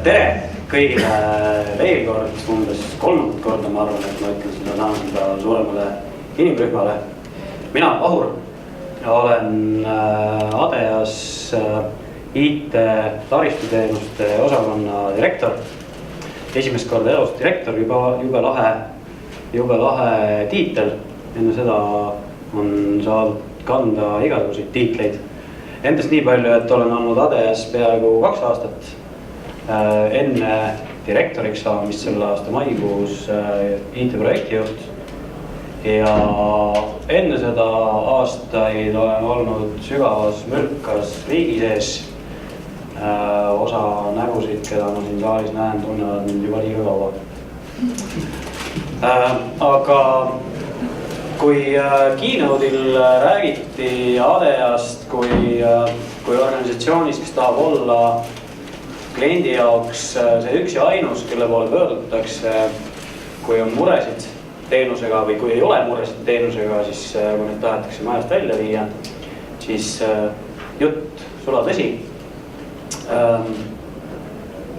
Tere kõigile veel kord, umbes 3. korda ma arvan, et ma ütlen seda tänasega suuremale inimrühmale. Mina olen Vahur ja olen ADEAS IT taristuteenuste osakonna direktor. Esimest korda elus direktor, jube lahe tiitel. Enne seda on saadud kanda igasuguseid tiitleid. Endast nii palju, et olen olnud ADEAS peaaegu 2 aastat. Enne direktoriks saamist selle aasta maikuus IT-projektijuht ja enne seda aastaid olen olnud sügavas mürkas riigi sees. Osa nägusid, keda ma siin saalis näen, tunnevad mind juba liiga kaua. Aga kui keynote'il räägiti ADEAst kui organisatsioonist, kes tahab olla kliendi jaoks see üks ja ainus, kelle poole pöördutakse, kui on muresid teenusega või kui ei ole muresid teenusega, siis kui neid tahetakse majast välja viia, siis jutt sulas vesi.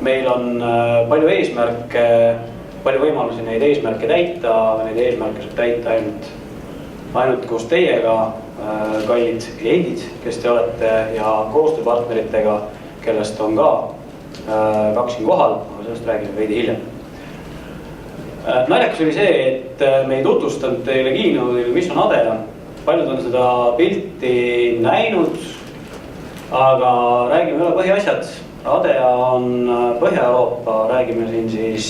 Meil on palju eesmärke, palju võimalusi neid eesmärke täita, neid eesmärke saab täita ainult koos teiega, kallid kliendid, kes te olete ja koostööpartneritega, kellest on ka 2 siin kohal, aga sellest räägime veidi hiljem. Naljakas oli see, et me ei tutvustanud teile keynote'il, mis on ADEA. Paljud on seda pilti näinud, aga räägime üle põhiasjad. ADEA on Põhja-Euroopa, räägime siin siis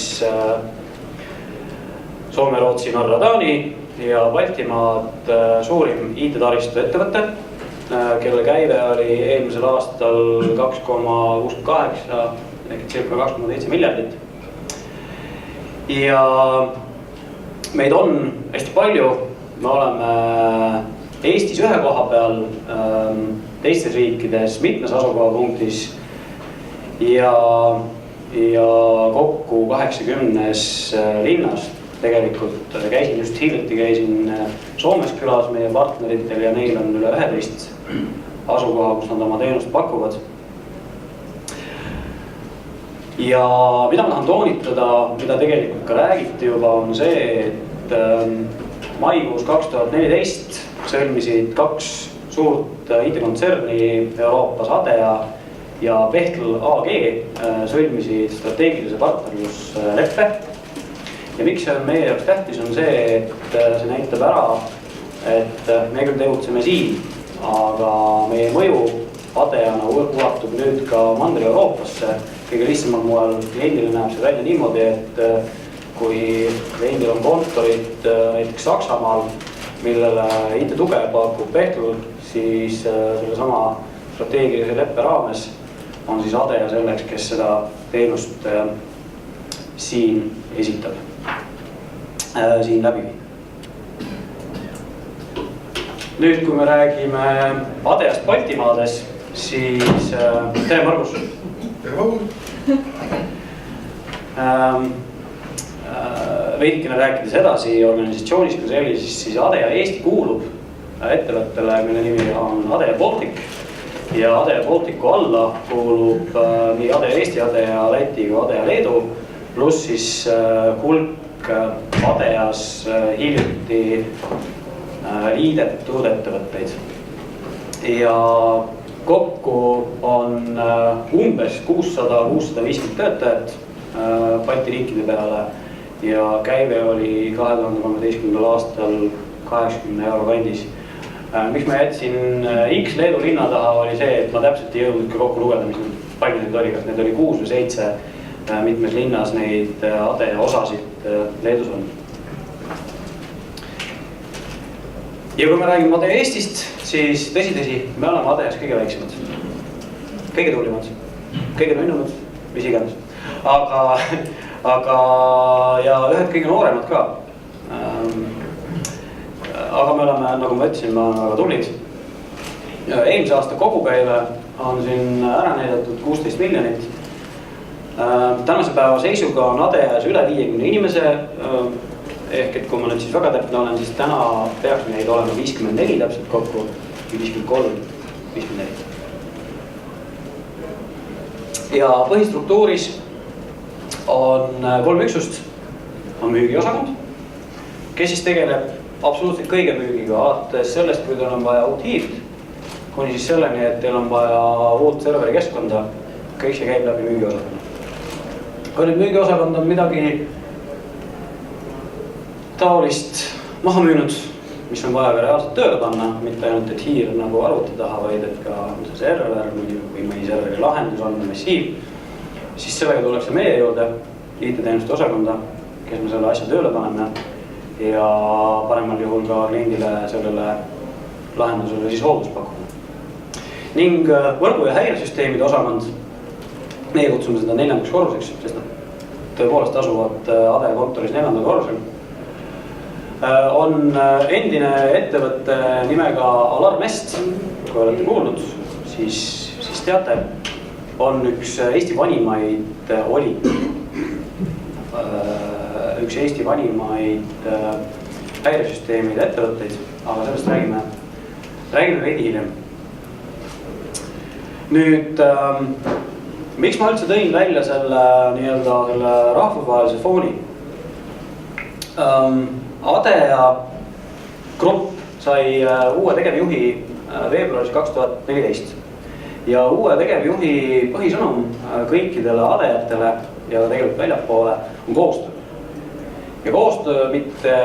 Soome, Rootsi, Norra, Taani ja Baltimaad suurim IT-taristu ettevõte, kelle käive oli eelmisel aastal 2,68 ehk circa 2,7 miljardit. Ja meid on hästi palju, me oleme Eestis ühe koha peal, teistes riikides mitmes asukohapunktis ja kokku 80 linnas. Tegelikult käisin just hiljuti, käisin Soomes külas meie partneritel ja neil on üle 11 asukoha, kus nad oma teenust pakuvad. Ja mida ma tahan toonitada, mida tegelikult ka räägiti juba, on see, et maikuus 2014 sõlmisid 2 suurt IT-kontserni Euroopas, ADEA ja Bechtl AG sõlmisid strateegilise partnerlusleppe. Ja miks see on meie jaoks tähtis, on see, et see näitab ära, et me küll tegutseme siin, aga meie mõju ADEAna ulatub nüüd ka Mandri-Euroopasse. Kõige lihtsamal moel kliendile näeb see välja niimoodi, et kui kliendil on kontorid näiteks Saksamaal, millele IT-tuge pakub Bechtl, siis selle sama strateegilise leppe raames on siis ADEA selleks, kes seda teenust siin esitab. Siin läbi. Nüüd, kui me räägime ADEAst Baltimaades, siis tere Margus! Tere Vahur! Veidikene rääkides edasi organisatsioonist kui sellises, siis ADEA Eesti kuulub ettevõttele, mille nimi on ADEA Baltic ja ADEA Balticu alla kuulub nii ADEA Eesti, ADEA Läti kui ADEA Leedu, pluss siis hulk ADEAs hiljuti liidetud ettevõtteid. Ja kokku on umbes 600-650 töötajat Balti riikide peale ja käive oli 2013. aastal 80 euro kandis. Miks ma jätsin X Leedu linna taha, oli see, et ma täpselt ei jõudnud ka kokku lugeda, mis palju neid oli, kas need oli 6 või 7 mitmes linnas neid ADEA osasid Leedus on. Ja kui me räägime ADEA Eestist, siis tõsi, me oleme ADEAs kõige väiksemad, kõige tuulimad, kõige nunnumad, mis iganes. Aga ja ühed kõige nooremad ka. Aga me oleme, nagu ma ütlesin, me oleme väga tublid. Eelmise aasta kogukäive on siin ära näidatud 16 miljonit. Tänase päeva seisuga on ADEAs üle 50 inimese, ehk et kui ma nüüd siis väga täpne olen, siis täna peaks neid olema 54 täpselt kokku, 53, 54. Ja põhistruktuuris on 3 üksust, on müügiosakond, kes siis tegeleb absoluutselt kõige müügiga, alates sellest, kui teil on vaja uut hiirt, kuni siis selleni, et teil on vaja uut serveri keskkonda, kõik see käib läbi müügiosakonna. Kui nüüd müügiosakond on midagi taolist maha müünud, mis on vaja ka reaalselt tööle panna, mitte ainult, et hiir nagu arvuti taha, vaid et ka server või mõni serveri lahendus on massiiv, siis sellega tullakse meie juurde, IT-teenuste osakonda, kes me selle asja tööle paneme ja paremal juhul ka kliendile sellele lahendusele siis hooldus pakume. Ning võrgu- ja häiresüsteemide osakond, meie kutsume seda 4. korruseks, sest nad tõepoolest asuvad ADE kontoris 4. korrusel, on endine ettevõtte nimega Alarmest, kui olete kuulnud, siis teate, on üks Eesti vanimaid üks Eesti vanimaid häiresüsteemide ettevõtteid, aga sellest räägime veidi hiljem. Nüüd, miks ma üldse tõin välja selle rahvusvahelise fooni? ADEA grupp sai uue tegevjuhi veebruaris 2014 ja uue tegevjuhi põhisõnum kõikidele ADEA-tele ja tegelikult väljapoole on koostöö. Ja koostöö mitte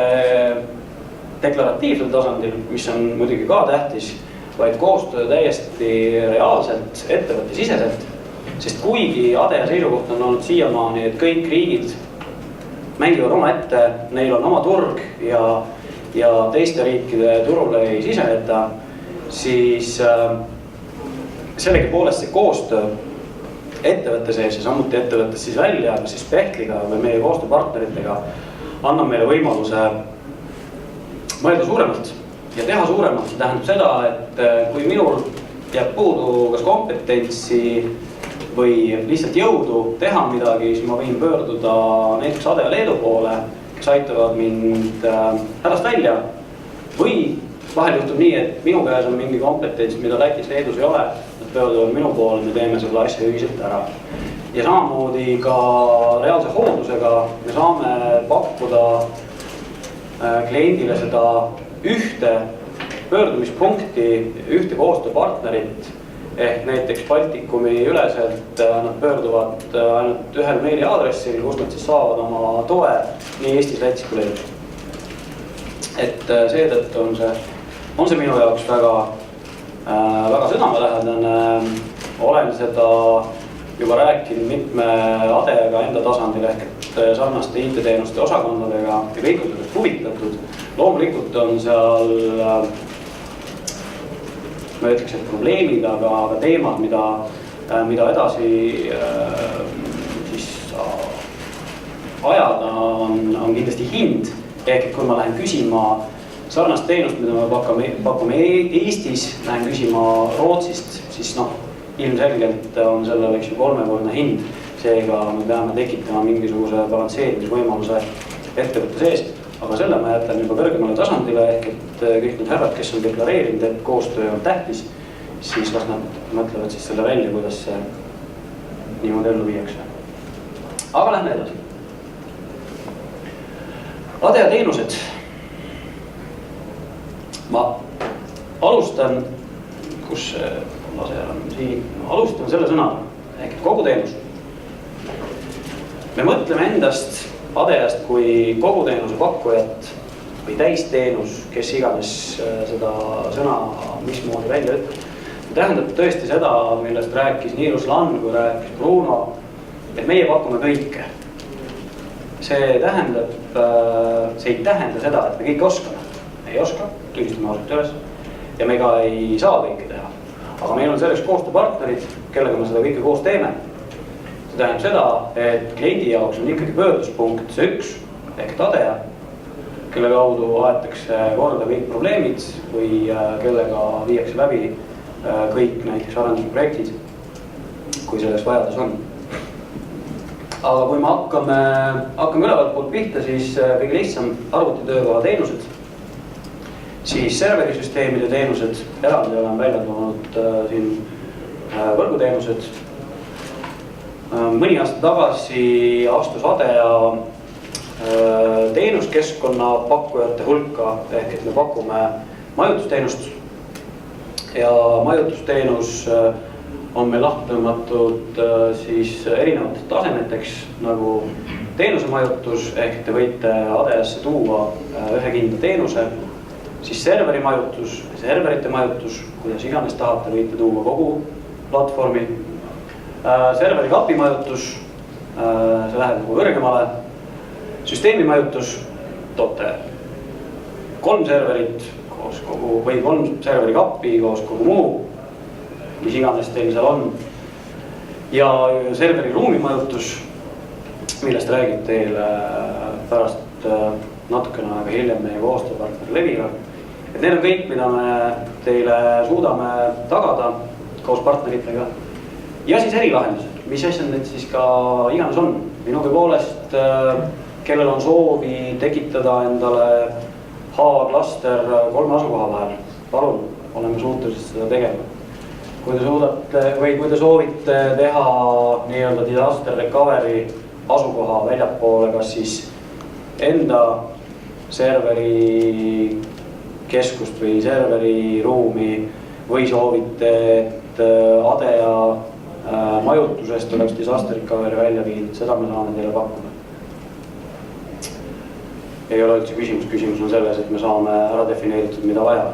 deklaratiivsel tasandil, mis on muidugi ka tähtis, vaid koostöö täiesti reaalselt, ettevõtte siseselt, sest kuigi ADEA seisukoht on olnud siiamaani, et kõik riigid mängivad oma ette, neil on oma turg ja teiste riikide turule ei siseneta, siis sellegipoolest see koostöö ettevõtte sees ja samuti ettevõttes siis välja, siis Bechtliga või meie koostööpartneritega annab meile võimaluse mõelda suuremalt ja teha suuremalt. See tähendab seda, et kui minul jääb puudu kas kompetentsi või lihtsalt jõudu teha midagi, siis ma võin pöörduda näiteks ADEA Leedu poole, kes aitavad mind hädast välja. Või vahel juhtub nii, et minu käes on mingi kompetents, mida Lätis, Leedus ei ole. Nad pöörduvad minu poole, me teeme selle asja ühiselt ära. Ja samamoodi ka reaalse hooldusega me saame pakkuda kliendile seda ühte pöördumispunkti, ühte koostööpartnerit. Ehk näiteks Baltikumi üleselt nad pöörduvad ainult ühel meili aadressil, kus nad siis saavad oma toe nii Eestis, Lätis kui Leedus. Et seetõttu on see minu jaoks väga südamelähedane. Olen seda juba rääkinud mitme ADEA-ga enda tasandil ehk et sarnaste IT-teenuste osakondadega ja kõik on sellest huvitatud. Loomulikult on seal ma ütleks, et probleemid, aga teemad, mida edasi siis ajada on kindlasti hind. Ehk kui ma lähen küsima sarnast teenust, mida me pakume Eestis, lähen küsima Rootsist, siis ilmselgelt on sellel 3-kordne hind. Seega me peame tekitama mingisuguse balansseerimisvõimaluse ettevõtte sees. Aga selle ma jätan juba kõrgemale tasandile ehk et kõik need härrad, kes on deklareerinud, et koostöö on tähtis, siis las nad mõtlevad siis selle välja, kuidas see niimoodi ellu viiakse. Aga lähme edasi. ADEA teenused. Ma alustan, kus laser on siin, alustan selle sõna ehk et kogu teenus. Me mõtleme endast ADEA-st kui koguteenuse pakkujat või täisteenus, kes iganes seda sõna mismoodi välja ütleb. See tähendab tõesti seda, millest rääkis nii Ruslan kui rääkis Bruno, et meie pakume kõike. See ei tähenda seda, et me kõike oskame. Me ei oska, tunnistame ausalt üles ja me ka ei saa kõike teha. Aga meil on selleks koostööpartnerid, kellega me seda kõike koos teeme. See tähendab seda, et kliendi jaoks on ikkagi pöörduspunkt see üks ehk ADEA, kelle kaudu aetakse korda kõik probleemid või kellega viiakse läbi kõik näiteks arendusprojektid, kui selleks vajadus on. Aga kui me hakkame ülevalt poolt pihta, siis kõige lihtsam arvutitöökoha teenused, siis serverisüsteemide teenused, eraldi olen välja toonud siin võrguteenused. mõni aasta tagasi astus ADEA teenuskeskkonna pakkujate hulka, ehk et me pakume majutusteenust ja majutusteenus on meil lahutamatud siis erinevateks tasemeteks nagu teenusemajutus, ehk te võite ADEA-sse tuua ühe kindla teenuse, siis serveri majutus, serverite majutus, kuidas iganes tahate, võite tuua kogu platvormi. Serveri kapi majutus, see läheb nagu kõrgemale. Süsteemi majutus, toote 3 serverit koos kogu, või 3 serveri kappi koos kogu muu, mis iganes teil seal on. Ja serveri ruumi majutus, millest räägib teile pärast natukene aega hiljem meie koostööpartner Levira. Et need on kõik, mida me teile suudame tagada koos partneritega. Ja siis erilahendused, mis asjad need siis ka iganes on. Minugi poolest, kellel on soovi tekitada endale H-klaster 3 asukoha vahel. Palun, oleme suutelised seda tegema. Kui te suudate või kui te soovite teha nii-öelda disaster recovery asukoha väljapoole, kas siis enda serveri keskust või serveri ruumi või soovite, et ADEA majutusest oleks disaster recovery välja viidud, seda me saame teile pakkuda. Ei ole üldse küsimus on selles, et me saame ära defineeritud, mida vaja.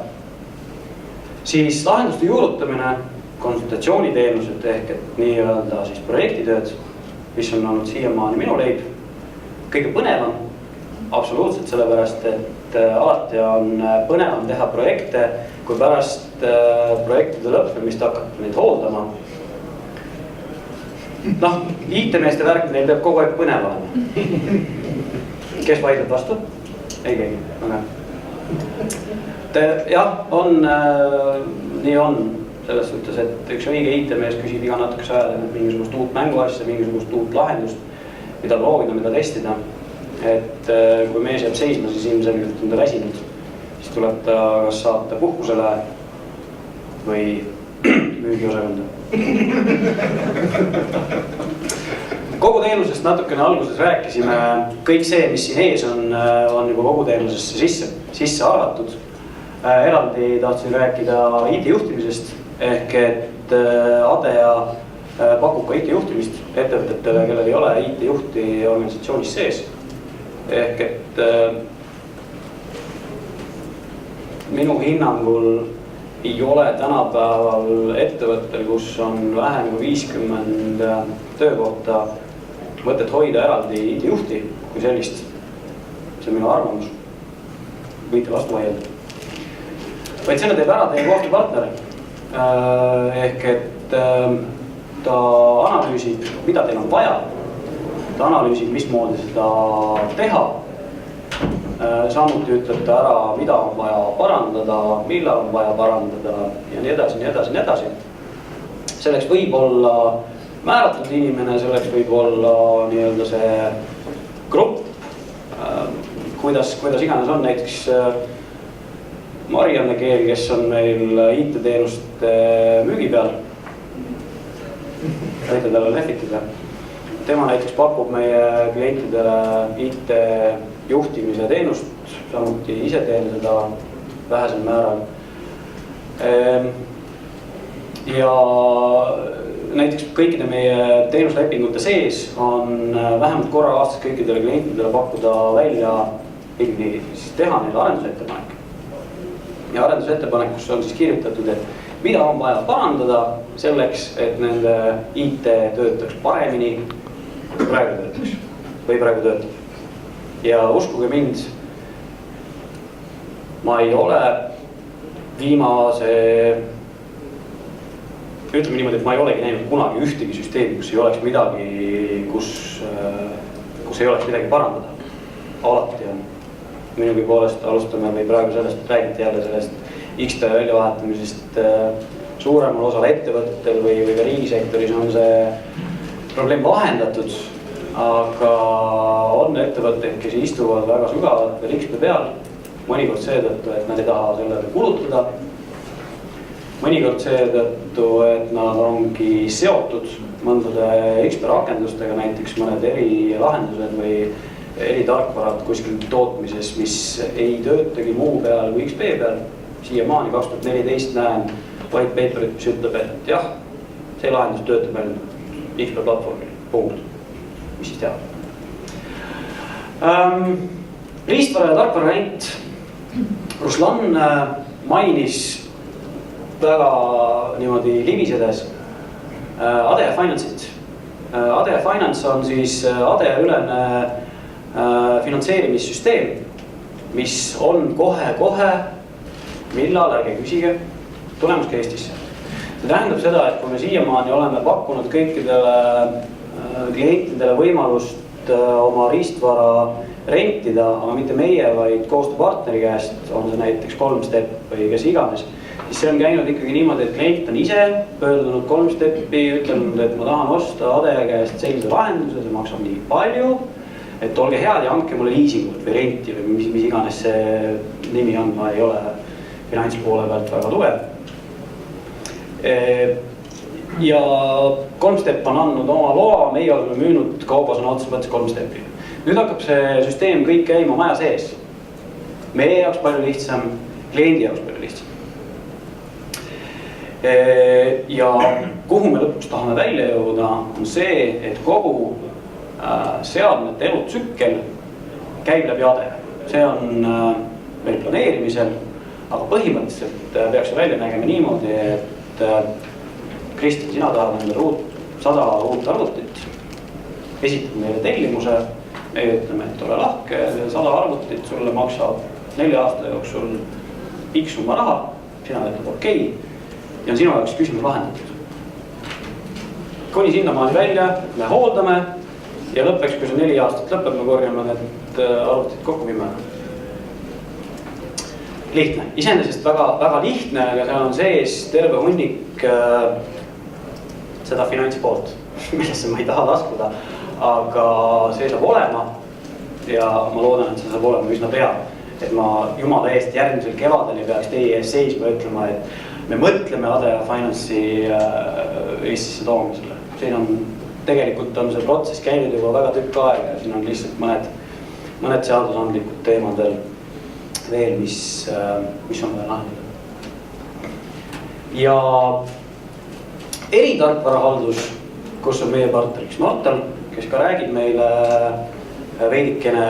Siis lahenduste juurutamine, konsultatsiooniteenused ehk et nii-öelda siis projektitööd, mis on olnud siiamaani minu leib. Kõige põnevam, absoluutselt sellepärast, et alati on põnevam teha projekte, kui pärast projektide lõppemist hakata neid hooldama. Noh, IT-meeste värk neil peab kogu aeg põnev olema. Kes vaidleb vastu? Ei keegi, jah, on, nii on selles suhtes, et üks õige IT-mees küsib iga natukese ajal mingisugust uut mänguasja, mingisugust uut lahendust, mida proovida, mida testida. Et kui mees jääb seisma, siis ilmselgelt on ta väsinud, siis tuleb ta kas saata puhkusele või müügiosakonda. Kogu teenusest natukene alguses rääkisime, kõik see, mis siin ees on juba kogu teenusesse sisse arvatud. Eraldi tahtsin rääkida IT-juhtimisest, ehk et ADEA pakub ka IT-juhtimist ettevõtetele, kellel ei ole IT-juhti organisatsioonis sees. Ehk et minu hinnangul ei ole tänapäeval ettevõttel, kus on vähem kui 50 töökohta, mõtet hoida eraldi IT-juhti kui sellist. See on minu arvamus. Võite vastu vaielda. Vaid selle teeb ära teie koostööpartner. Ehk et ta analüüsib, mida teil on vaja. Ta analüüsib, mismoodi seda teha. Samuti ütleb ta ära, mida on vaja parandada, millal on vaja parandada ja nii edasi, nii edasi, nii edasi. Selleks võib olla määratud inimene, selleks võib olla nii-öelda see grupp, kuidas iganes on näiteks Marianne Keel, kes on meil IT-teenuste müügi peal. Võite talle lehvitada. Tema näiteks pakub meie klientidele IT-juhtimise teenust, samuti ise teen seda vähesel määral. Ja näiteks kõikide meie teenuslepingute sees on vähemalt korra aastas kõikidele klientidele pakkuda välja ikkagi siis teha neile arendusettepanek. Ja arendusettepanekus on siis kirjutatud, et mida on vaja parandada selleks, et nende IT töötaks paremini kui praegu töötaks või praegu töötab. Ja uskuge mind, ma ei ole viimase, ütleme niimoodi, et ma ei olegi näinud kunagi ühtegi süsteemi, kus ei oleks midagi, kus ei oleks midagi parandada. Alati on. Minugi poolest alustame või praegu sellest räägiti jälle sellest X-töö väljavahetamisest suuremal osal ettevõtetel või ka riigisektoris on see probleem lahendatud, aga on ettevõtteid, kes istuvad väga sügavalt veel X-töö peal, mõnikord seetõttu, et nad ei taha sellele kulutada, mõnikord seetõttu, et nad ongi seotud mõndade XP rakendustega, näiteks mõned erilahendused või eritarkvarad kuskil tootmises, mis ei töötagi muu peal kui XP peal. Siiamaani 2014 näen white paperit, mis ütleb, et jah, see lahendus töötab ainult XP platvormil, punkt. Mis siis teha? Riistvara ja tarkvara rent. Ruslan mainis väga niimoodi libisedes ADE Finance'it. ADE Finance on siis ADE-ülene finantseerimissüsteem, mis on kohe, millal, ärge küsige, tulemus ka Eestisse. See tähendab seda, et kui me siiamaani oleme pakkunud kõikidele klientidele võimalust oma riistvara rentida, aga mitte meie, vaid koostööpartneri käest, on see näiteks 3Step või kes iganes, siis see on käinud ikkagi niimoodi, et klient on ise pöördunud 3Stepi, ütlenud, et ma tahan osta ADE käest sellise lahenduse, see maksab nii palju, et olge head ja andke mulle liisingut või renti või mis iganes see nimi on, ma ei ole finantspoole pealt väga tugev. Ja 3Step on andnud oma loa, meie oleme müünud kaubas on otsa mõttes 3Stepi. Nüüd hakkab see süsteem kõik käima maja sees. Meie jaoks palju lihtsam, kliendi jaoks palju lihtsam. Ja kuhu me lõpuks tahame välja jõuda, on see, et kogu seadmete elutsükkel käib läbi ADE. See on meil planeerimisel, aga põhimõtteliselt peaks see välja nägema niimoodi, et Kristjan, sina tahad endale 100 uut arvutit, esitad meile tellimuse, me ütleme, et ole lahke, 100 arvutit sulle maksab 4 aasta jooksul X summa raha, sina ütleb okei, ja on sinu jaoks küsimus lahendatud. Kuni sinnamaani välja, me hooldame ja lõppeks, kui see 4 aastat lõpeb, me korjame need arvutid kokku viime. Lihtne, iseenesest väga lihtne, aga seal on sees terve hunnik seda finantspoolt, millesse ma ei taha laskuda, aga see saab olema ja ma loodan, et see saab olema üsna pea. Et ma jumala eest järgmisel kevadel ei peaks teie ees seisma ütlema, et me mõtleme ADE Finance'i Eestisse toomisele. Siin on tegelikult on see protsess käinud juba väga tükk aega ja siin on lihtsalt mõned seadusandlikud teemadel veel, mis on vaja lahendada. Ja eritarkvarahaldus, kus on meie partneriks Nortal, kes ka räägib meile veidikene,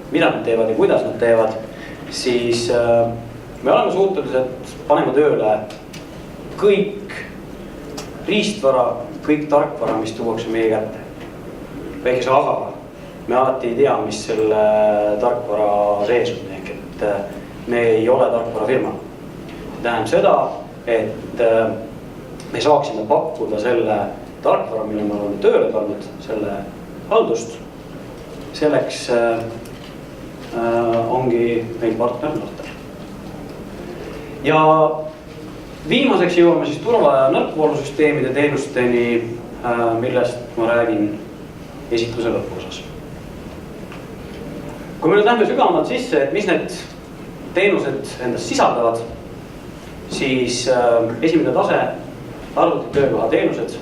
mida nad teevad ja kuidas nad teevad, siis me oleme suutelised panema tööle kõik riistvara, kõik tarkvara, mis tuuakse meie kätte. Väikese agaga. Me alati ei tea, mis selle tarkvara sees on, et me ei ole tarkvara firma. See tähendab seda, et me saaksime pakkuda selle tarkvara, mille me oleme tööle pannud, selle haldust. Selleks ongi meil partner Nortal. Ja viimaseks jõuame siis turva- ja nõrkvoolusüsteemide teenusteni, millest ma räägin esitluse lõpuosas. Kui me nüüd lähme sügavamalt sisse, et mis need teenused endast sisaldavad, siis esimene tase, arvuti töökoha teenused.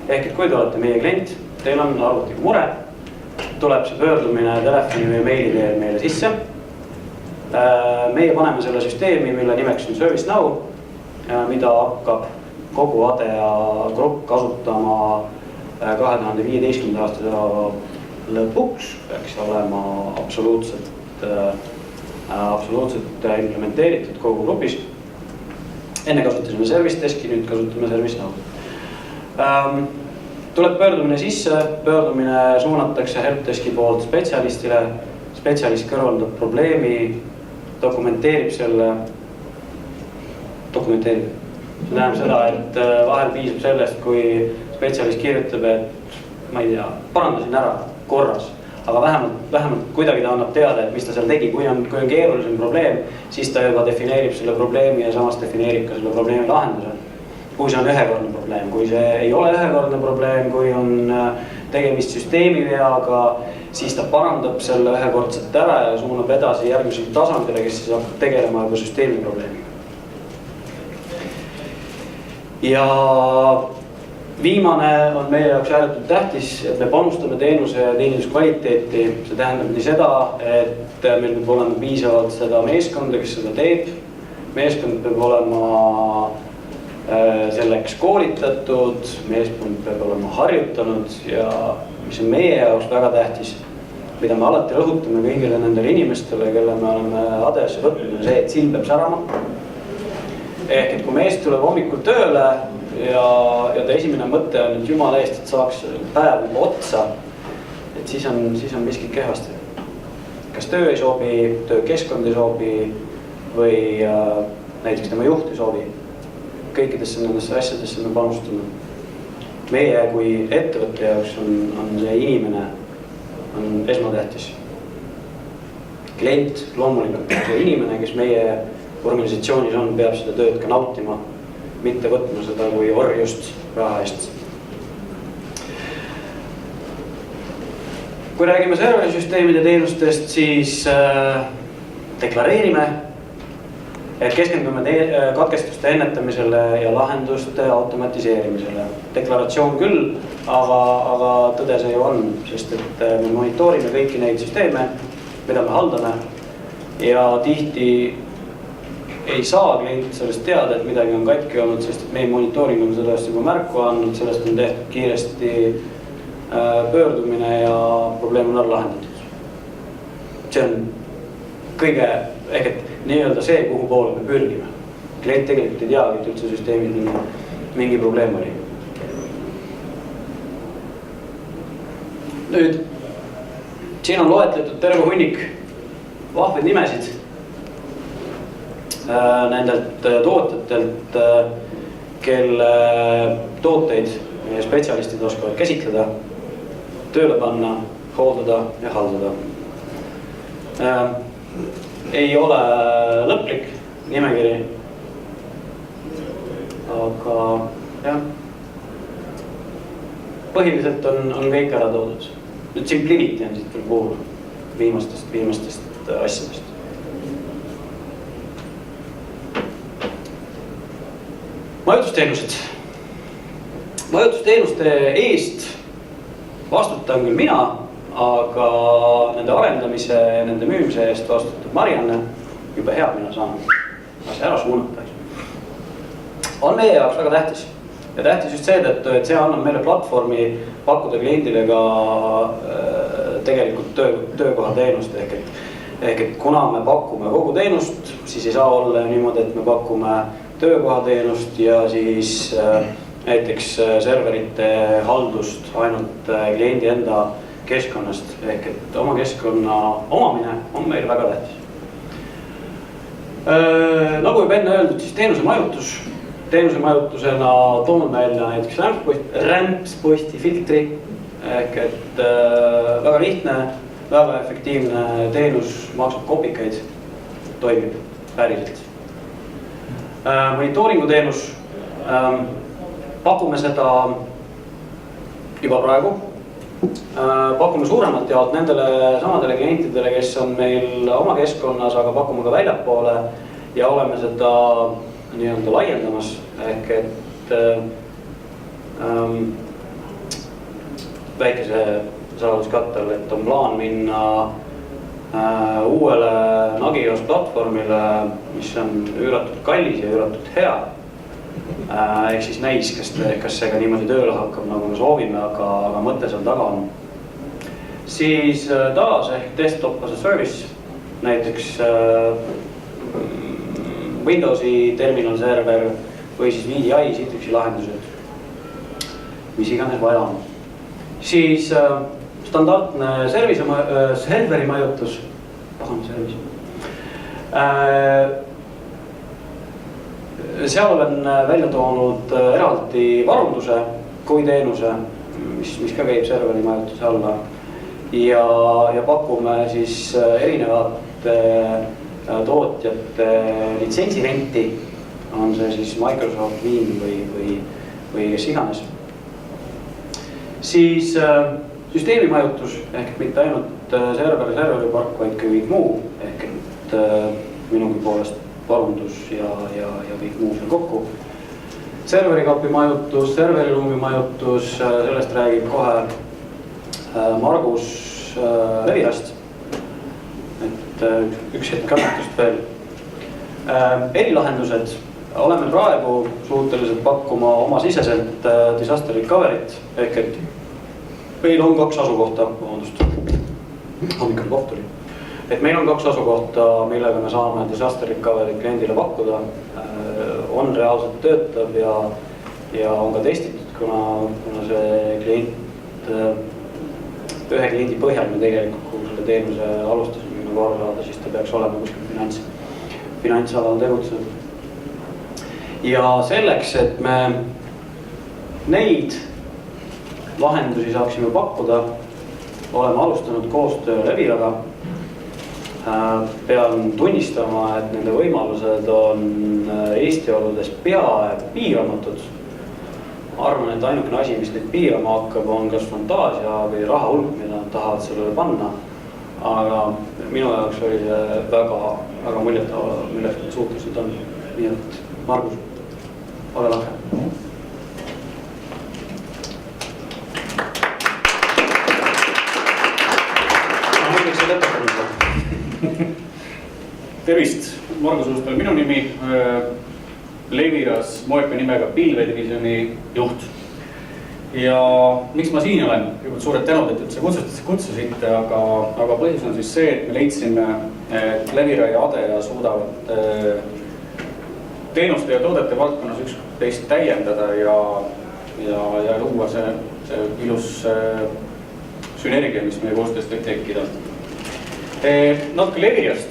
Ehk et kui te olete meie klient, teil on arvutiga mure, tuleb see pöördumine telefoni või meili teel meile sisse. Meie paneme selle süsteemi, mille nimeks on ServiceNow, mida hakkab kogu ADEA grupp kasutama 2015. aasta lõpuks, peaks olema absoluutselt implementeeritud kogu grupis. Enne kasutasime Service Deski, nüüd kasutame ServiceNow. Tuleb pöördumine sisse, pöördumine suunatakse helpdeski poolt spetsialistile, spetsialist kõrvaldab probleemi, dokumenteerib selle, See tähendab seda, et vahel piisab sellest, kui spetsialist kirjutab, et ma ei tea, parandasin ära korras, aga vähemalt kuidagi ta annab teada, et mis ta seal tegi, kui on keerulisem probleem, siis ta juba defineerib selle probleemi ja samas defineerib ka selle probleemi lahenduse. Kui see on ühekordne probleem, kui see ei ole ühekordne probleem, kui on tegemist süsteemi veaga, siis ta parandab selle ühekordselt ära ja suunab edasi järgmisele tasandile, kes siis hakkab tegelema juba süsteemi probleemiga. Ja Viimane on meie jaoks ääretult tähtis, et me panustame teenuse ja teeninduskvaliteeti. See tähendab nii seda, et meil peab olema piisavalt seda meeskonda, kes seda teeb. Meeskond peab olema selleks koolitatud, meeskond peab olema harjutanud ja mis on meie jaoks väga tähtis, mida me alati rõhutame kõigile nendele inimestele, kelle me oleme adesse võtnud, on see, et silm peab särama. Ehk et kui mees tuleb hommikul tööle ja ta esimene mõte on, et jumala eest, et saaks päev juba otsa, et siis on miski kehvasti. Kas töö ei sobi, töökeskkond ei sobi või näiteks tema juht ei sobi. Kõikidesse nendesse asjadesse me panustame. Meie kui ettevõtte jaoks on see inimene on esmatähtis. Klient loomulikult on see inimene, kes meie organisatsioonis on, peab seda tööd ka nautima, mitte võtma seda kui orjust raha eest. Kui räägime serverisüsteemide teenustest, siis deklareerime, et keskendume katkestuste ennetamisele ja lahenduste automatiseerimisele. Deklaratsioon küll, aga tõde see ju on, sest et me monitoorime kõiki neid süsteeme, mida me haldame ja tihti ei saa klient sellest teada, et midagi on katki olnud, sest et meie monitooring on sellest juba märku andnud, sellest on tehtud kiiresti pöördumine ja probleem on lahendatud. See on kõige, ehk et nii-öelda see, kuhu poole me pürgime. Klient tegelikult ei teagi, et üldse süsteemis mingi probleem oli. Nüüd, siin on loetletud terve hunnik vahvaid nimesid nendelt tootjatelt, kelle tooteid meie spetsialistid oskavad käsitleda, tööle panna, hooldada ja haldada. Ei ole lõplik nimekiri, aga jah, põhiliselt on kõik ära toodud. Nüüd SimpliVity on siit veel puhul viimastest asjadest. Majutusteenused. Majutusteenuste eest vastutan küll mina, aga nende arendamise ja nende müümise eest vastutab Marianne. Jube hea, mina saan asja ära suunata. On meie jaoks väga tähtis. Ja tähtis just seetõttu, et see annab meile platvormi pakkuda kliendile ka tegelikult töökoha teenust. Ehk et kuna me pakume kogu teenust, siis ei saa olla niimoodi, et me pakume töökoha teenust ja siis näiteks serverite haldust ainult kliendi enda keskkonnast. Ehk et oma keskkonna omamine on meil väga tähtis. Nagu juba enne öeldud, siis teenuse majutus. Teenuse majutusena toon välja näiteks rämpsposti filtri. Ehk et väga lihtne, väga efektiivne teenus, maksab kopikaid, toimib päriselt. Monitooringu teenus, pakume seda juba praegu, pakume suuremalt jaolt nendele samadele klientidele, kes on meil oma keskkonnas, aga pakume ka väljapoole ja oleme seda nii-öelda laiendamas, ehk et väikese saladuskattel, et on plaan minna uuele Nagios platvormile, mis on üüratult kallis ja üüratult hea. Ehk siis näis, kas see ka niimoodi tööle hakkab, nagu me soovime, aga mõte seal taga on. Siis taas ehk desktop as a service, näiteks Windowsi terminal server või siis VDI Citrixi lahendused, mis iganes vaja on. Siis standardne serveri majutus, seal olen välja toonud eraldi varunduse kui teenuse, mis ka käib serveri majutuse alla ja pakume siis erinevate tootjate litsentsirenti, on see siis Microsoft Wien või kes iganes. Siis süsteemi majutus, ehk mitte ainult serveri park, vaid ka kõik muu, ehk et minugi poolest varundus ja kõik muu seal kokku. serverikapi majutus, serveriruumi majutus, sellest räägib kohe Margus Levirast. Et üks hetk kannatust veel. Erilahendused. Oleme praegu suhteliselt pakkuma oma siseselt disaster recovery't ehk et meil on 2 asukohta, hommikul koht tuli. Et meil on 2 asukohta, millega me saame disaster recovery kliendile pakkuda. On reaalselt töötav ja on ka testitud, kuna see klient, ühe kliendi põhjal me tegelikult kui selle teenuse alustasime nagu aru saada, siis ta peaks olema kuskil finantsalal tegutsenud. Ja selleks, et me neid lahendusi saaksime pakkuda, oleme alustanud koostöö Leviraga. Pean tunnistama, et nende võimalused on Eesti oludes peaaegu piiramatud. Arvan, et ainukene asi, mis neid piirama hakkab, on kas fantaasia või raha hulk, mida nad tahavad sellele panna. Aga minu jaoks oli see väga muljetav, milleks need suhtlused on. Nii et Margus, ole lahke. Tervist, Margus Uustal minu nimi, Leviras Moepe nimega pilvedivisioni juht. Ja miks ma siin olen? Kõigepealt suured tänud, et üldse kutsusite, aga põhjus on siis see, et me leidsime, et Levira ja Adea suudavad teenuste ja toodete valdkonnas üksteist täiendada ja luua see ilus sünergia, mis meie koostöös võib tekkida. Natuke Levirast,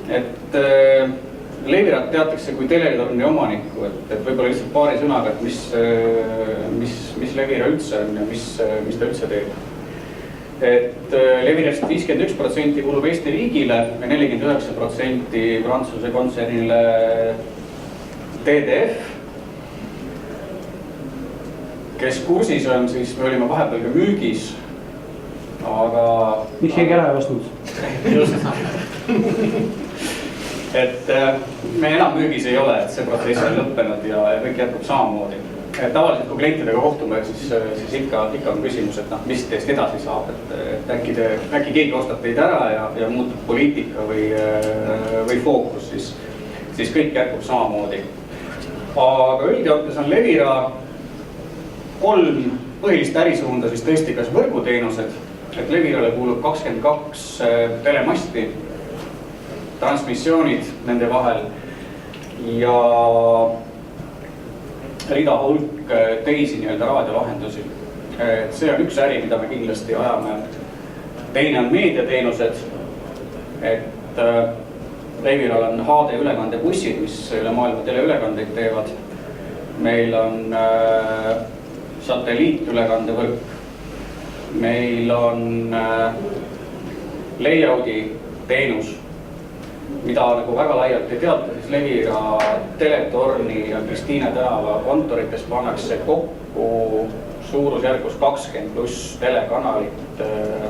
et Levirat teatakse kui teletorni omanikku, et võib-olla lihtsalt paari sõnaga, et mis Levira üldse on ja mis ta üldse teeb. Et Levirast 51% kulub Eesti riigile ja 49% Prantsuse kontsernile TDF, kes kursis on, siis me olime vahepeal ka müügis, aga... Miks keegi ära ei ostnud? Just. Et me enam müügis ei ole, et see protsess on lõppenud ja kõik jätkub samamoodi. Tavaliselt kui klientidega kohtume, siis ikka on küsimus, et mis teist edasi saab, et äkki keegi ostab teid ära ja muutub poliitika või fookus, siis kõik jätkub samamoodi. Aga üldjoontes on Levira 3 põhilist ärisuunda siis tõesti kas võrguteenused, et Levirale kuulub 22 telemasti, transmissioonid nende vahel ja rida hulk teisi nii-öelda raadiolahendusi. See on üks äri, mida me kindlasti ajame. Teine on meediateenused, et Leviral on HD ülekandebussid, mis üle maailma teleülekandeid teevad. Meil on satelliitülekandevõrk, meil on layout'i teenus, mida nagu väga laialt ei teata, siis Levira Teletorni ja Kristiine tänava kontorites pannakse kokku suurusjärgus 20+ telekanalit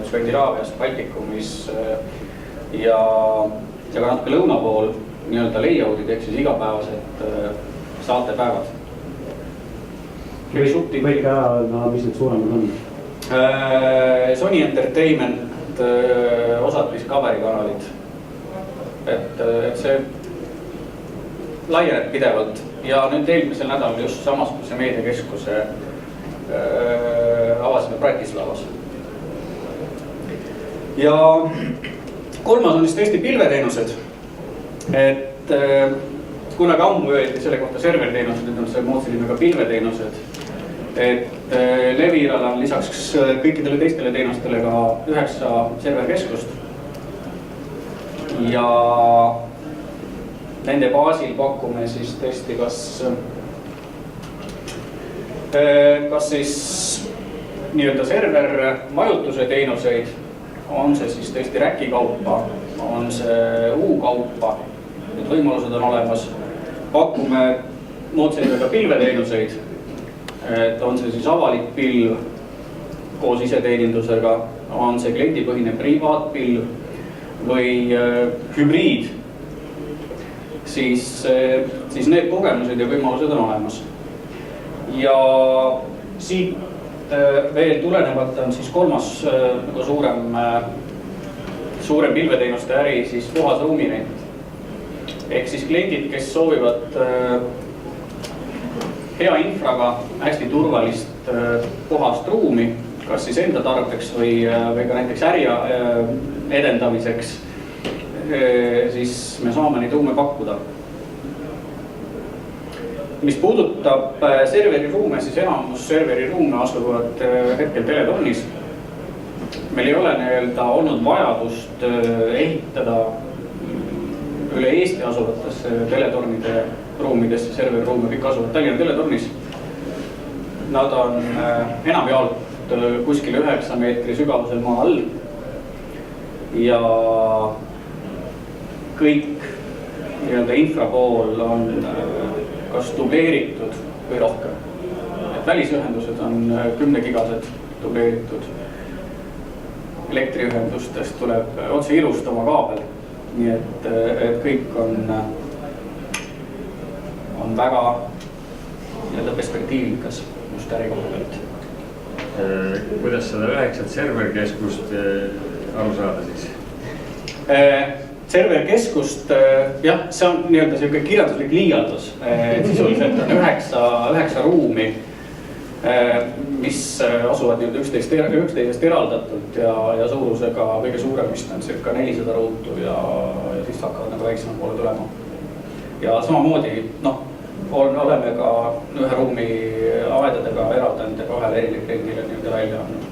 Skandinaaviast, Baltikumis ja ka natuke lõuna pool nii-öelda layout'id ehk siis igapäevased saatepäevad. Võid ka öelda, mis need suuremad on? Sony Entertainment, osad Discovery kanalid. Et see laieneb pidevalt ja nüüd eelmisel nädalal just samasuguse meediakeskuse avasime Bratislavas. Ja kolmas on siis tõesti pilveteenused, et kunagi ammu öeldi selle kohta serverteenused, nüüd on see moodsa nimega pilveteenused, et Leviral on lisaks kõikidele teistele teenustele ka 9 serverkeskust ja nende baasil pakume siis tõesti kas siis nii-öelda server majutuse teenuseid, on see siis tõesti räki kaupa, on see U-kaupa, need võimalused on olemas. Pakume moodsa pilveteenuseid, et on see siis avalik pilv koos iseteenindusega, on see kliendipõhine privaatpilv või hübriid, siis need kogemused ja võimalused on olemas. ja siit veel tulenevalt on siis kolmas nagu suurem pilveteenuste äri siis puhas ruumirent. Ehk siis kliendid, kes soovivad hea infraga hästi turvalist puhast ruumi, kas siis enda tarbeks või ka näiteks äri edendamiseks, siis me saame neid ruume pakkuda. Mis puudutab serveriruume, siis enamus serveriruume asuvad hetkel teletornis. Meil ei ole olnud vajadust ehitada üle Eesti asuvatesse teletornide ruumidesse, serveriruume, kõik asuvad Tallinna teletornis. Nad on enamjaolt kuskil 9 meetri sügavusel maa all ja kõik infra pool on kas dubleeritud või rohkem. Et välisühendused on 10-gigased dubleeritud. Elektriühendustest tuleb otse ilustama kaabel. Nii et kõik on väga perspektiivikas just ärikoha pealt. Kuidas seda 9 serverkeskust aru saada siis? Serverkeskust, jah, see on selline kirjanduslik liialdus. Sisuliselt on 9 ruumi, mis asuvad üksteisest eraldatult ja suurusega kõige suurem vist on circa 400 ruutu ja siis hakkavad nagu väiksema poole tulema. Ja samamoodi, oleme ka ühe ruumi aedadega eraldanud ja kahele erilikreendile välja andnud.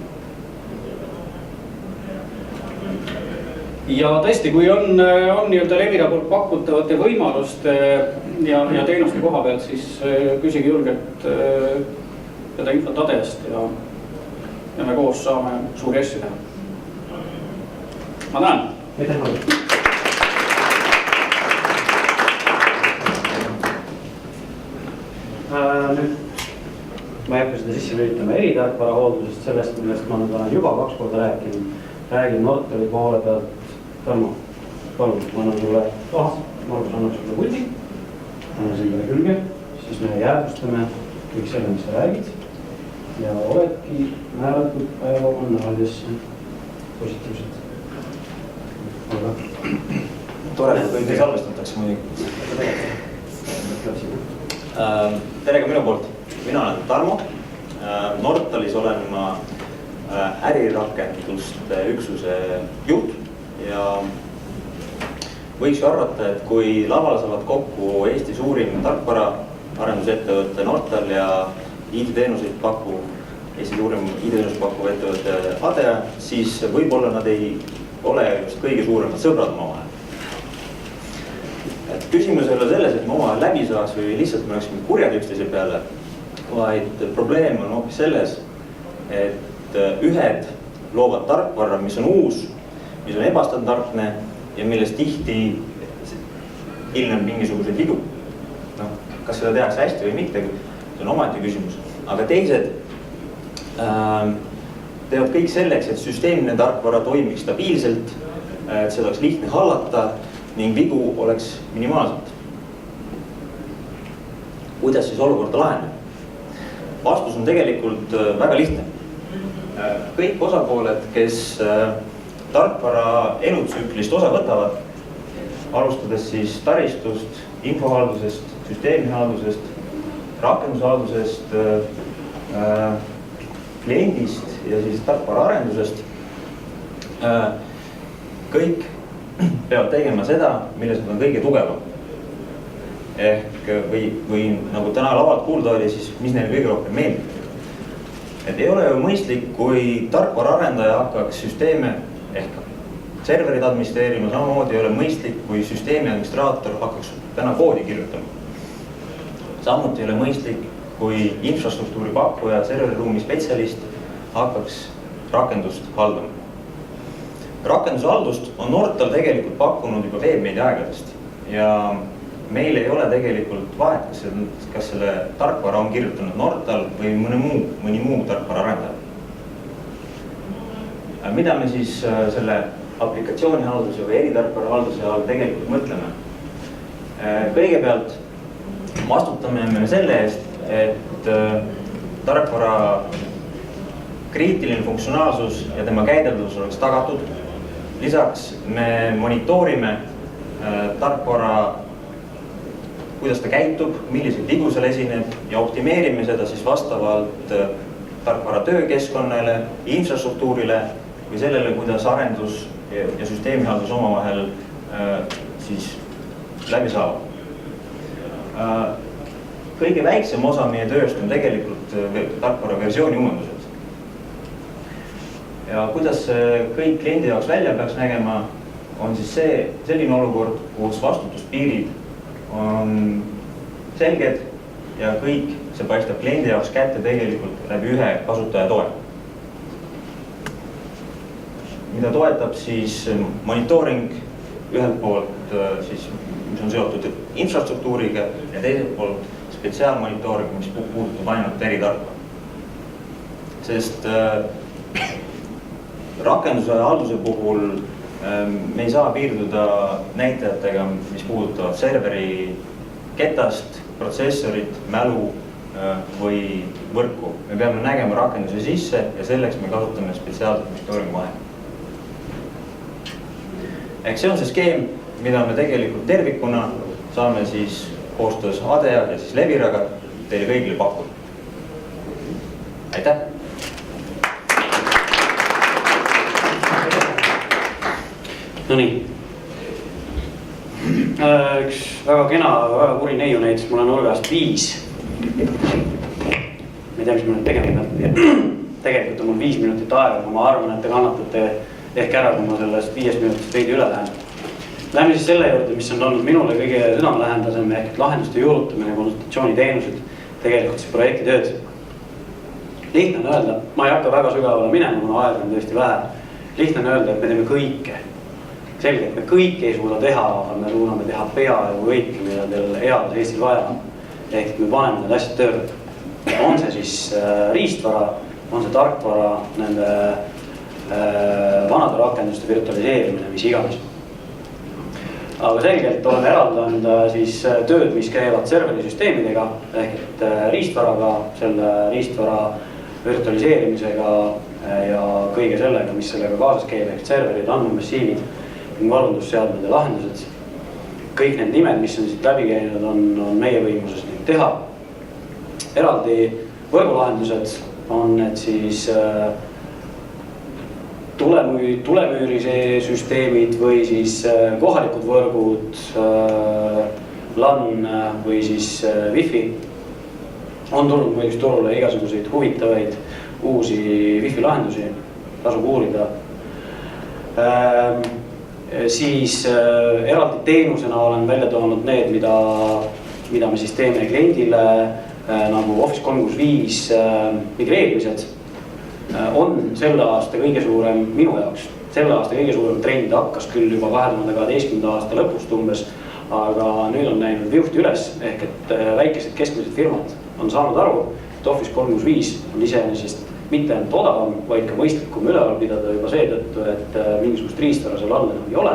Ja tõesti, kui on Levira poolt pakutavate võimaluste ja teenuste koha pealt, siis küsige julgelt seda infot Adest ja me koos saame suuri asju teha. Ma tänan. Ma ei hakka seda sisse lülitama eritarkvara hooldusest, sellest, millest ma olen juba 2 korda rääkinud. Räägin Nortali poole pealt. Tarmo, palun, ma annan sulle Margus annab sulle puldi, annan selle külge, siis me jäädvustame kõik selle, mis sa räägid ja oledki määratud päevakonnaadesse positiivselt. Tore, et kõige salvestatakse muidugi. Tere ka minu poolt. Mina olen Tarmo. Nortalis olen ma ärirakenduste üksuse juht ja võiks ju arvata, et kui laval saavad kokku Eesti suurim tarkvara arendusettevõtte Nortal ja IT-teenuseid Eesti suurim IT-teenuseid pakkuv ettevõtte Adea, siis võib-olla nad ei ole just kõige suuremad sõbrad omavahel. Küsimus ei ole selles, et me omavahel läbi saaks või lihtsalt me oleksime kurjad üksteise peale, vaid probleem on hoopis selles, et ühed loovad tarkvarra, mis on uus, mis on ebastandardne ja millest tihti ilmneb mingisuguseid vigu. Kas seda tehakse hästi või mitte, see on omaette küsimus. Aga teised teevad kõik selleks, et süsteemne tarkvara toimiks stabiilselt, et seda oleks lihtne hallata ning vigu oleks minimaalselt. Kuidas siis olukorda lahendada? Vastus on tegelikult väga lihtne. Kõik osapooled, kes tarkvara elutsüklist osa võtavad, alustades siis taristust, infohaldusest, süsteemihaldusest, rakendushaldusest, kliendist ja siis tarkvara arendusest, kõik peavad tegema seda, milles nad on kõige tugevam. Ehk või nagu täna lavalt kuulda oli, siis mis neile kõige rohkem meeldib. Et ei ole ju mõistlik, kui tarkvara arendaja hakkaks süsteeme ehk serverid administreerima, samamoodi ei ole mõistlik, kui süsteemi administraator hakkaks täna koodi kirjutama. Samuti ei ole mõistlik, kui infrastruktuuri pakkuja, serveriruumi spetsialist hakkaks rakendust haldama. Rakendushaldust on Nortal tegelikult pakkunud juba veebmeedia aegadest ja meil ei ole tegelikult vahet, kas selle tarkvara on kirjutanud Nortal või mõni muu tarkvara arendaja. Mida me siis selle aplikatsioonihalduse või eritarkvara halduse all tegelikult mõtleme? Kõigepealt vastutame me selle eest, et et tarkvara kriitiline funktsionaalsus ja tema käideldus oleks tagatud. Lisaks me monitoorime tarkvara, kuidas ta käitub, milliseid vigu seal esineb ja optimeerime seda siis vastavalt tarkvara töökeskkonnale, infrastruktuurile või sellele, kuidas arendus ja süsteemihaldus omavahel siis läbi saavad. Kõige väiksem osa meie tööst on tegelikult tarkvara versiooni uuendused. Ja kuidas see kõik kliendi jaoks välja peaks nägema, on siis selline olukord, kus vastutuspiirid on selged ja kõik see paistab kliendi jaoks kätte tegelikult läbi ühe kasutaja toe. Mida toetab siis monitooring ühelt poolt siis, mis on seotud infrastruktuuriga ja teiselt poolt spetsiaalmonitooring, mis puudutab ainult eritarkvara. Sest rakenduse halduse puhul me ei saa piirduda näitajatega, mis puudutavad serveri ketast, protsessorit, mälu või võrku. Me peame nägema rakenduse sisse ja selleks me kasutame spetsiaalset monitooringu vahendeid. Ehk see on see skeem, mida me tegelikult tervikuna saame siis koostöös ADEA ja siis Leviraga teile kõigile pakkuda. Aitäh! No nii. Üks väga kena, väga kuri neiu näitas mulle nurgast 5. Ma ei tea, mis ma nüüd tegema pean. Tegelikult on mul 5 minutit aega, aga ma arvan, et te kannatate ehk ära, kui ma sellest 5 minutist veidi üle lähen. Lähme siis selle juurde, mis on olnud minule kõige südamelähendasem ehk lahenduste juurutamine ja konsultatsiooniteenused, tegelikult siis projektitööd. Lihtne on öelda, ma ei hakka väga sügavale minema, kuna aega on tõesti vähe. Lihtne on öelda, et me teeme kõike. Selge, et me kõike ei suuda teha, aga me suuname teha peaaegu kõike, mida teil eales Eestil vaja on. Ehk et me paneme need asjad tööle. On see siis riistvara, on see tarkvara, nende vanade rakenduste virtualiseerimine, mis iganes. Aga selgelt oleme eraldanud siis tööd, mis käivad serverisüsteemidega ehk et riistvaraga, selle riistvara virtualiseerimisega ja kõige sellega, mis sellega kaasas käib, ehk serverid, andmemassiivid ning valvendusseadmed ja lahendused. Kõik need nimed, mis on siit läbi käinud, on meie võimuses neid teha. Eraldi võrgulahendused on need siis tulemüürise süsteemid või siis kohalikud võrgud, LAN või siis Wi-Fi. On tulnud muidugi turule igasuguseid huvitavaid uusi Wi-Fi lahendusi, tasub uurida. Siis eraldi teenusena olen välja toonud need, mida me siis teeme kliendile nagu Office 365 migreerimised. On selle aasta kõige suurem minu jaoks. Selle aasta kõige suurem trend hakkas küll juba 2012. aasta lõpust umbes, aga nüüd on näinud viuhti üles, ehk et väikesed keskmised firmad on saanud aru, et Office 365 on iseenesest mitte ainult odavam, vaid ka mõistlikum üleval pidada juba seetõttu, et mingisugust riistvara seal all enam ei ole.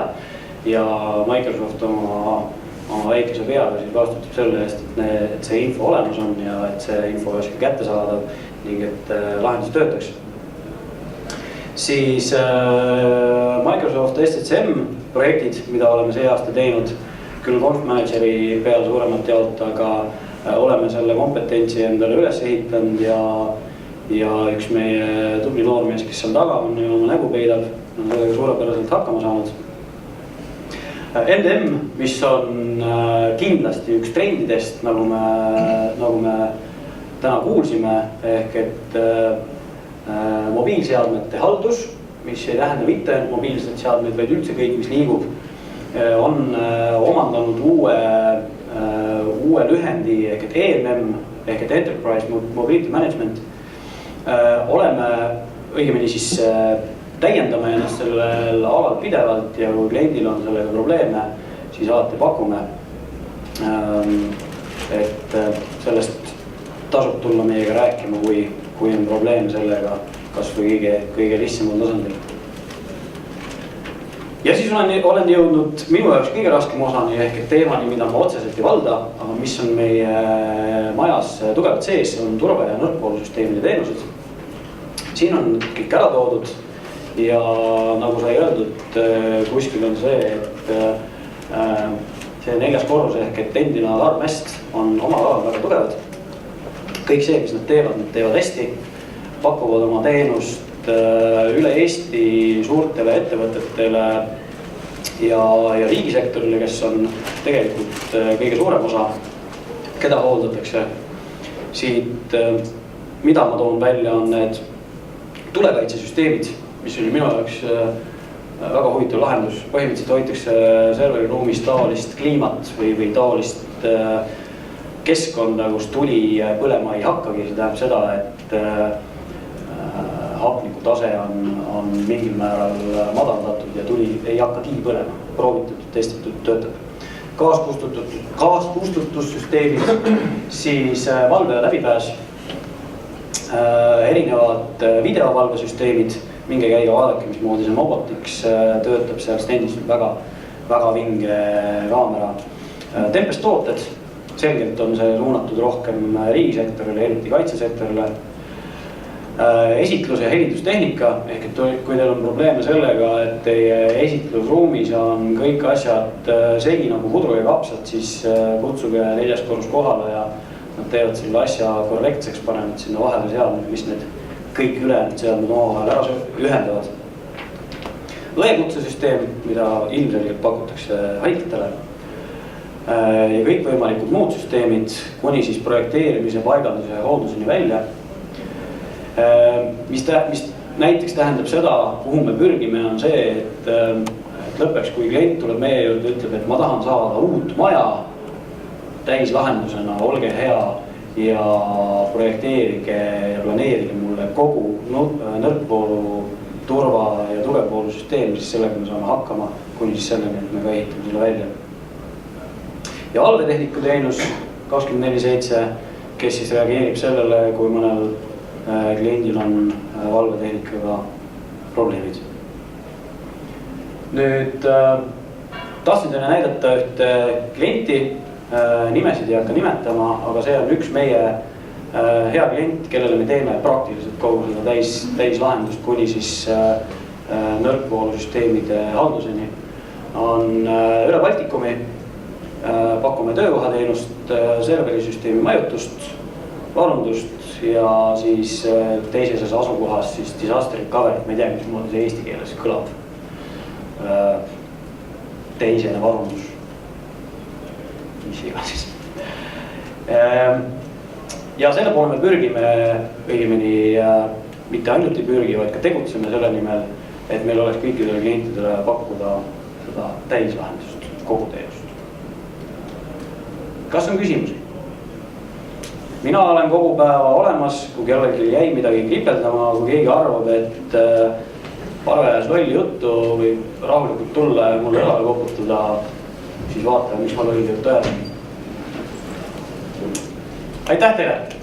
Ja Microsoft oma väikese peaga siis vastutab selle eest, et see info olemas on ja et see info oleks kättesaadav ning et lahendus töötaks. Siis Microsoft SCCM projektid, mida oleme see aasta teinud, küll Conf Manageri peal suuremat jaolt, aga oleme selle kompetentsi endale üles ehitanud ja üks meie tubli noormees, kes seal taga on ja oma nägu peidab, on sellega suurepäraselt hakkama saanud. MDM, mis on kindlasti üks trendidest, nagu me täna kuulsime, ehk et mobiilseadmete haldus, mis ei tähenda mitte ainult mobiilsed seadmed, vaid üldse kõik, mis liigub, on omandanud uue lühendi ehk et EMM ehk et Enterprise Mobility Management. Oleme õigemini siis täiendame ennast sellel alal pidevalt ja kui kliendil on sellega probleeme, siis alati pakume, et sellest tasub tulla meiega rääkima, kui on probleem sellega kas või kõige lihtsamal tasandil. ja siis olen jõudnud minu jaoks kõige raskem osani ehk teemani, mida ma otseselt ei valda, aga mis on meie majas tugevalt sees, on turva- ja nõrkvoolusüsteemide teenused. siin on kõik ära toodud ja nagu sai öeldud, kuskil on see, et see 4. korrus ehk et endine alarmmäst on omal alal väga tugevad. kõik see, mis nad teevad hästi, pakuvad oma teenust üle Eesti suurtele ettevõtetele ja riigisektorile, kes on tegelikult kõige suurem osa, keda hooldatakse. siit, mida ma toon välja, on need tulekaitsesüsteemid, mis oli minu jaoks väga huvitav lahendus. põhimõtteliselt hoitakse serveriruumis taolist kliimat või taolist keskkonda, kus tuli põlema ei hakkagi. See tähendab seda, et hapniku tase on mingil määral madaldatud ja tuli ei hakka tigi põlema. Proovitud, testitud, töötab. Gaaskustutussüsteemid, siis valve ja läbipääs, erinevad videovalvesüsteemid. Minge käiga vaadake, mismoodi see Mobotics töötab, seal stendis väga, väga vinge kaamera. Tempest tooted, selgelt on see suunatud rohkem riigisektorile, eriti kaitsesektorile. Esitlus- ja helindustehnika, ehk et kui teil on probleeme sellega, et teie esitlusruumis on kõik asjad segi nagu pudru ja kapsad, siis kutsuge 4. korrus kohale ja nad teevad selle asja korrektseks, panevad sinna vahele seadmed, mis need kõik ülejäänud seadmed omavahel ära ühendavad. Õekutsesüsteem, mida ilmselgelt pakutakse haiglatele ja kõikvõimalikud muud süsteemid, kuni siis projekteerimise, paigalduse ja hoolduseni välja. Mis näiteks tähendab seda, kuhu me pürgime, on see, et lõppeks, kui klient tuleb meie juurde ja ütleb, et ma tahan saada uut maja täislahendusena, olge hea ja projekteerige ja planeerige mulle kogu nõrkvoolu, turva ja tugevvoolusüsteem, siis sellega me saame hakkama, kuni siis sellega, et me ka ehitame selle välja. Ja valvetehniku teenus 24/7, kes siis reageerib sellele, kui mõnel kliendil on valvetehnikaga probleemid. Nüüd tahtsin teile näidata ühte klienti, nimesid ei hakka nimetama, aga see on üks meie hea klient, kellele me teeme praktiliselt kogu seda täislahendust kuni siis nõrkvoolusüsteemide halduseni. On üle Baltikumi, pakume töökohateenust, serverisüsteemi majutust, varundust ja siis teises asukohas siis disaster recovery, ma ei tea, mismoodi see eesti keeles kõlab. Teisene varundus, mis iganes. Ja selle poole me pürgime, õigemini mitte ainult ei pürgi, vaid ka tegutseme selle nimel, et meil oleks kõikidele klientidele pakkuda seda täislahendust, kogu teenust. Kas on küsimusi? Mina olen kogu päeva olemas, kui kellelgi jäi midagi kripeldama, kui keegi arvab, et parvejas lolli juttu võib rahulikult tulla ja mulle õlale koputada, siis vaatame, mis ma lolli juttu ajan. Aitäh teile!